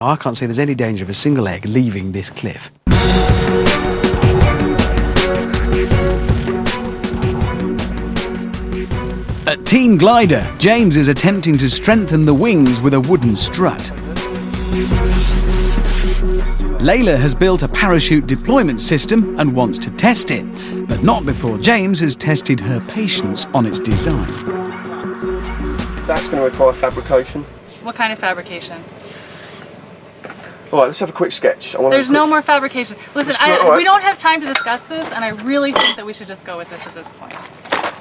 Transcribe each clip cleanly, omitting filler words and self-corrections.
I can't see there's any danger of a single egg leaving this cliff. At Team Glider, James is attempting to strengthen the wings with a wooden strut. Layla has built a parachute deployment system and wants to test it, but not before James has tested her patience on its design. That's going to require fabrication. What kind of fabrication? All right, let's have a quick sketch. There's no more fabrication. Listen, Sure, we don't have time to discuss this, and I really think that we should just go with this at this point.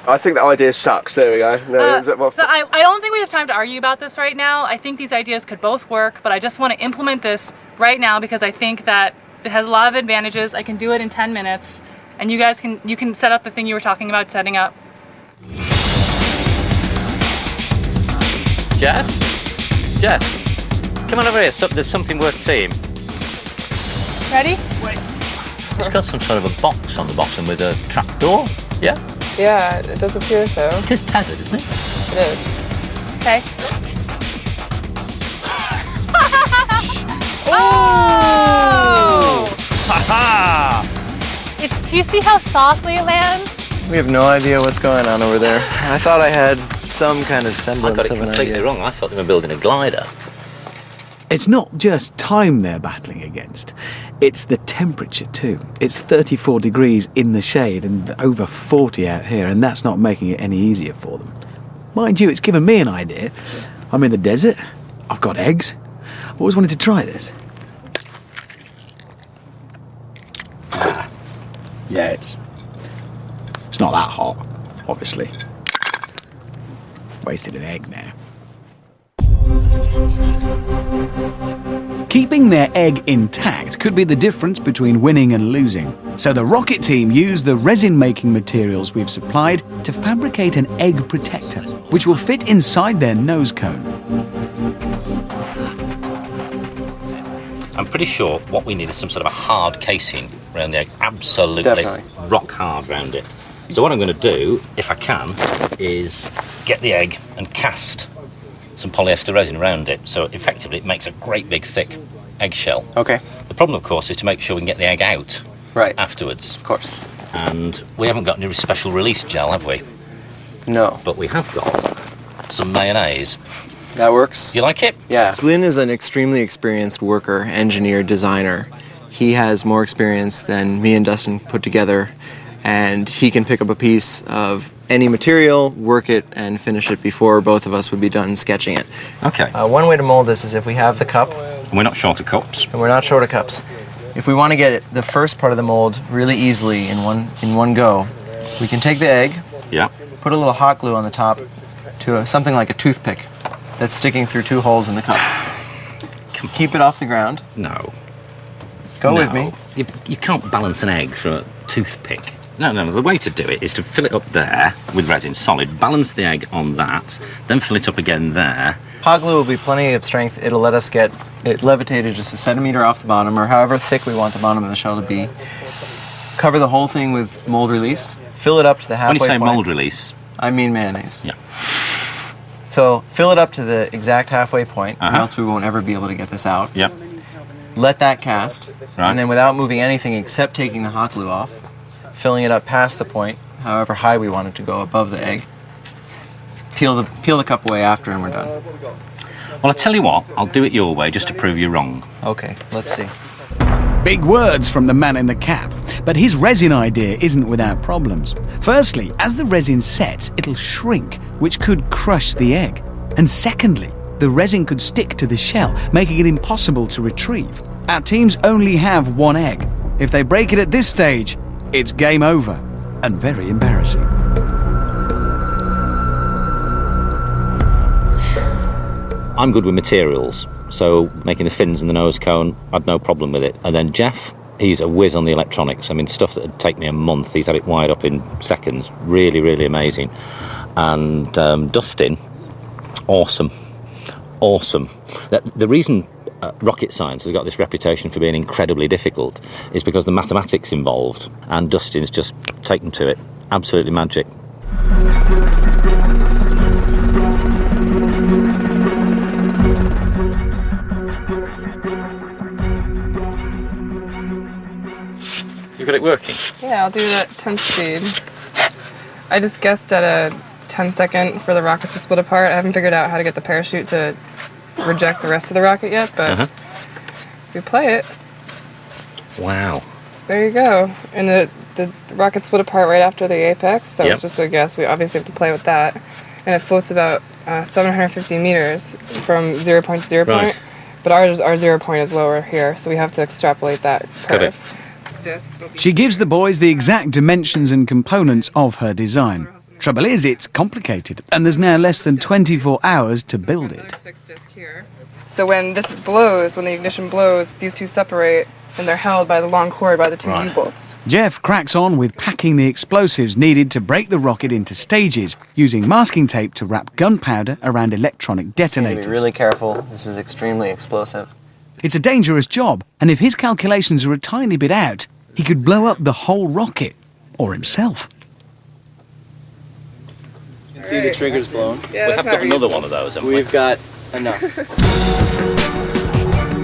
I think the idea sucks. There we go. No, I don't think we have time to argue about this right now. I think these ideas could both work, but I just want to implement this right now because I think that it has a lot of advantages. I can do it in 10 minutes, and you guys can set up the thing you were talking about setting up. Jeff, come on over here. There's something worth seeing. Ready? Wait. It's got some sort of a box on the bottom with a trap door. Yeah? Yeah, it does appear so. It is tethered, isn't it? It is. Okay. Oh! Ha-ha! Do you see how softly it lands? We have no idea what's going on over there. I thought I had some kind of semblance I got it of an completely idea. wrong. I thought they were building a glider. It's not just time they're battling against, it's the temperature too. It's 34 degrees in the shade and over 40 out here, and that's not making it any easier for them. Mind you, it's given me an idea. I'm in the desert, I've got eggs, I've always wanted to try this. Yeah, it's not that hot, obviously. Wasted an egg now. Keeping their egg intact could be the difference between winning and losing. So the rocket team used the resin-making materials we've supplied to fabricate an egg protector, which will fit inside their nose cone. I'm pretty sure what we need is some sort of a hard casing around the egg. Absolutely Definitely. rock hard around it. So what I'm going to do, if I can, is get the egg and cast some polyester resin around it. So effectively it makes a great big thick eggshell. Okay. The problem, of course, is to make sure we can get the egg out Right. afterwards. Of course. And we haven't got any special release gel, have we? No. But we have got some mayonnaise. That works? You like it? Yeah. Glyn is an extremely experienced worker, engineer, designer. He has more experience than me and Dustin put together, and he can pick up a piece of any material, work it, and finish it before both of us would be done sketching it. Okay. One way to mold this is if we have the cup, We're not short of cups. and we're not short of cups. If we want to get the first part of the mold really easily in one go, we can take the egg, Yeah. put a little hot glue on the top to something like a toothpick that's sticking through 2 holes in the cup. Keep it off the ground. No. Go No. with me. You can't balance an egg from a toothpick. No, the way to do it is to fill it up there with resin solid, balance the egg on that, then fill it up again there. Hot glue will be plenty of strength. It'll let us get it levitated just a centimeter off the bottom, or however thick we want the bottom of the shell to be. Cover the whole thing with mold release. Fill it up to the halfway When you say point. mold release, I mean mayonnaise. yeah. So fill it up to the exact halfway point, or Uh-huh. else we won't ever be able to get this out. Yep. Let that cast, Right. and then without moving anything except taking the hot glue off, filling it up past the point, however high we want it to go above the egg. Peel the cup away after, and we're done. Well, I tell you what, I'll do it your way just to prove you wrong. Okay, let's see. Big words from the man in the cap, but his resin idea isn't without problems. Firstly, as the resin sets, it'll shrink, which could crush the egg. And secondly, the resin could stick to the shell, making it impossible to retrieve. Our teams only have 1 egg. If they break it at this stage, it's game over, and very embarrassing. I'm good with materials, so making the fins and the nose cone, I'd no problem with it. And then Jeff, he's a whiz on the electronics. I mean, stuff that would take me a month, he's had it wired up in seconds. Really, really amazing. And Dustin, awesome. The reason rocket science has got this reputation for being incredibly difficult is because the mathematics involved, and Dustin's just taken to it. Absolutely magic. You got it working? Yeah, I'll do it at 10 speed. I just guessed at a 10-second for the rockets to split apart. I haven't figured out how to get the parachute to reject the rest of the rocket yet, but if we play it, Wow. there you go. And the rocket split apart right after the apex, so Yep. it's just a guess. We obviously have to play with that. And it floats about 750 meters from 0 point to 0 point. Right. But our 0 point is lower here, so we have to extrapolate that Got it. curve. She gives the boys the exact dimensions and components of her design. Trouble is, it's complicated, and there's now less than 24 hours to build it. So when this blows, when the ignition blows, these two separate, and they're held by the long cord by the two U-bolts. Jeff cracks on with packing the explosives needed to break the rocket into stages, using masking tape to wrap gunpowder around electronic detonators. Be really careful. This is extremely explosive. It's a dangerous job, and if his calculations are a tiny bit out, he could blow up the whole rocket, or himself. You can see the trigger's blown. Yeah, We have got another one of those, haven't we? We've got enough.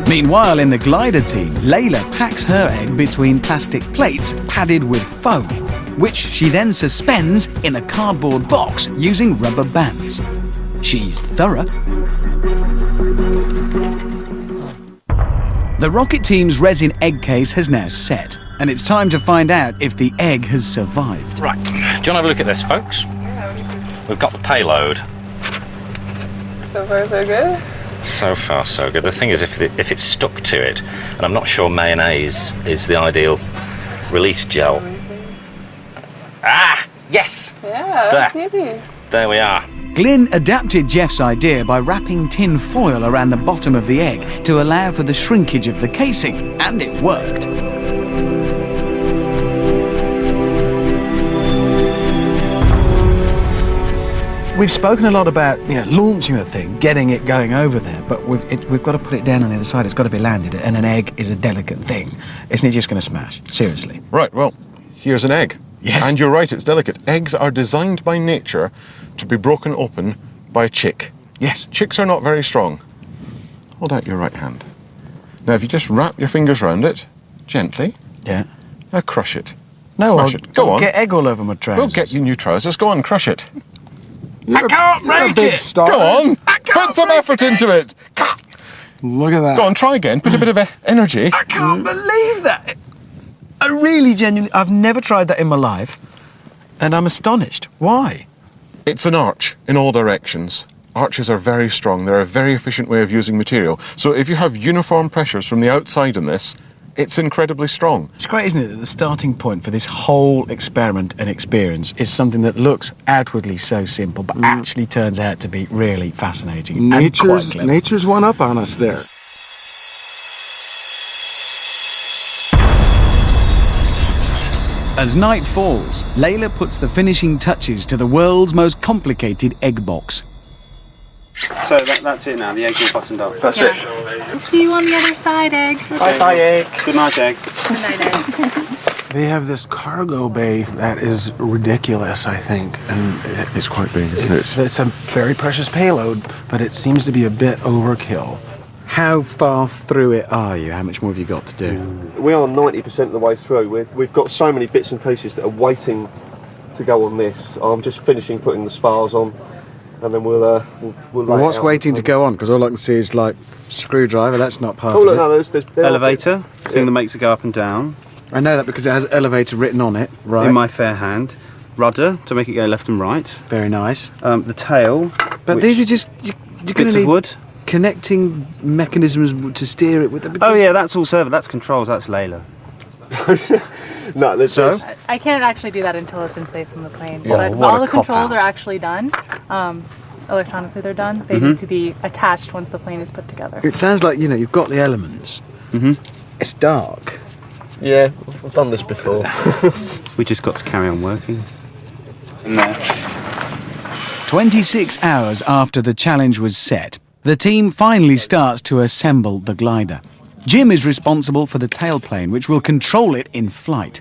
Meanwhile, in the glider team, Layla packs her egg between plastic plates padded with foam, which she then suspends in a cardboard box using rubber bands. She's thorough. The rocket team's resin egg case has now set, and it's time to find out if the egg has survived. Right. Do you want to have a look at this, folks? We've got the payload. So far, so good. So far, so good. The thing is, if it's stuck to it, and I'm not sure mayonnaise is the ideal release gel. Ah! Yes! Yeah, that's easy. There we are. Glyn adapted Jeff's idea by wrapping tin foil around the bottom of the egg to allow for the shrinkage of the casing, and it worked. We've spoken a lot about launching a thing, getting it going over there, but we've got to put it down on the other side. It's got to be landed, and an egg is a delicate thing. Isn't it just going to smash? Seriously. Right, well, here's an egg. Yes. And you're right, it's delicate. Eggs are designed by nature to be broken open by a chick. Yes. Chicks are not very strong. Hold out your right hand. Now, if you just wrap your fingers around it, gently, Yeah. now crush it. No, Smash it. Go on. Get egg all over my trousers. Go get your new trousers. Go on, crush it. I can't break it. Go on. Put some effort into it. Look at that. Go on, try again. Put a bit of energy. I can't believe that. I really genuinely, I've never tried that in my life, and I'm astonished. Why? It's an arch in all directions. Arches are very strong. They're a very efficient way of using material. So if you have uniform pressures from the outside in this, it's incredibly strong. It's great, isn't it, that the starting point for this whole experiment and experience is something that looks outwardly so simple, but actually turns out to be really fascinating and quite clever. Nature's one up on us there. As night falls, Layla puts the finishing touches to the world's most complicated egg box. So that's it now, the egg's all buttoned up. That's We'll see you on the other side, egg. Bye, egg. Good night, egg. Good night, egg. They have this cargo bay that is ridiculous, I think, and It's quite big, isn't it? it's a very precious payload, but it seems to be a bit overkill. How far through it are you? How much more have you got to do? We are 90% of the way through. We've got so many bits and pieces that are waiting to go on this. I'm just finishing putting the spars on, and then we'll lay Well, it what's out. waiting to go on? Because all I can see is like screwdriver. That's not part Oh of look, it. no, there's Elevator, thing that makes it go up and down. I know that because it has elevator written on it. Right. In my fair hand. Rudder to make it go left and right. Very nice. The tail. But which- these are just you're going bits to of need wood. connecting mechanisms to steer it with. Oh yeah, that's all servo. That's controls. That's Layla. No, there's So? I can't actually do that until it's in place on the plane. Yeah, But what all a the controls cop-out. are actually done. Electronically, they're done. They need to be attached once the plane is put together. It sounds like you've got the elements. It's dark. Yeah, I've done this before. We just got to carry on working. And there. 26 hours after the challenge was set, the team finally starts to assemble the glider. Jim is responsible for the tailplane, which will control it in flight.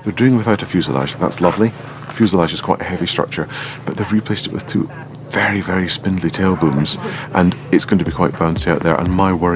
They're doing without a fuselage. That's lovely. The fuselage is quite a heavy structure, but they've replaced it with two very, very spindly tail booms, and it's going to be quite bouncy out there, and my worry